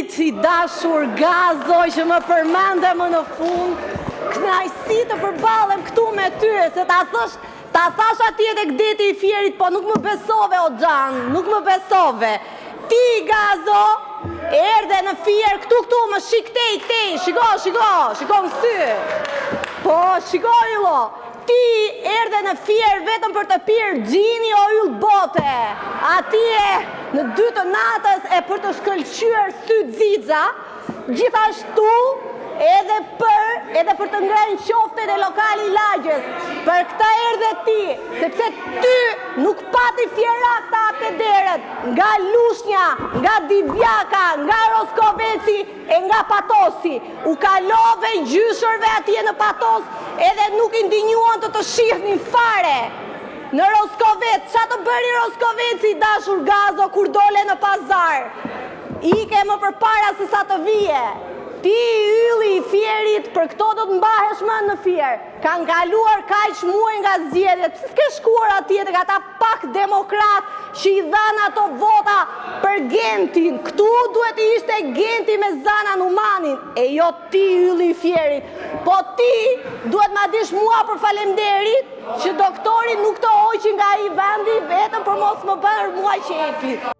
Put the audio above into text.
fierit i dashur Gazo që më përmende më në fund, kënaqësi të përballem këtu me ty, se ta thash atje tek deti i fierit, po nuk më besove o Xhan, nuk më besove. Ti Gazo erdhe në fier këtu më shik tej, shiko më sy. Po, shiko illo. Ti erdhe në fier vetëm për të pirë gjini o yll bote. Atje në 2 të natës e për të shkëlqyer sy xixa, gjithashtu edhe për të ngrënë qoftet e lokali lagjes. Për këta erdhe ti, sepse ty nuk pati fierakta atë deret, nga Lushnja, nga Divjaka, nga Roskoveci e nga Patosi. U kalove gjyshërve atje në Patos edhe nuk i ndinjuan të shihnin fare. Në Roskovec, qa të bëri Roskoveci dashur Gazo kur dole në pazar? Ike më përpara se sa të vije. Ti ylli i fierit, për këto do të mbahesh më në fier. Kanë kaluar kaq muaj nga zgjedhjet. Pse s'ke shkuar atje tek ata pak demokrat që i dhanë ato vota për Gentin? Këtu duhet të ishte Genti me Zana Numanin, e jo ti ylli i fierit. Po ti duhet ma dish mua për falemnderit që doktori nuk të hoqi nga i vendi vetëm për mos më bërë mua qefi.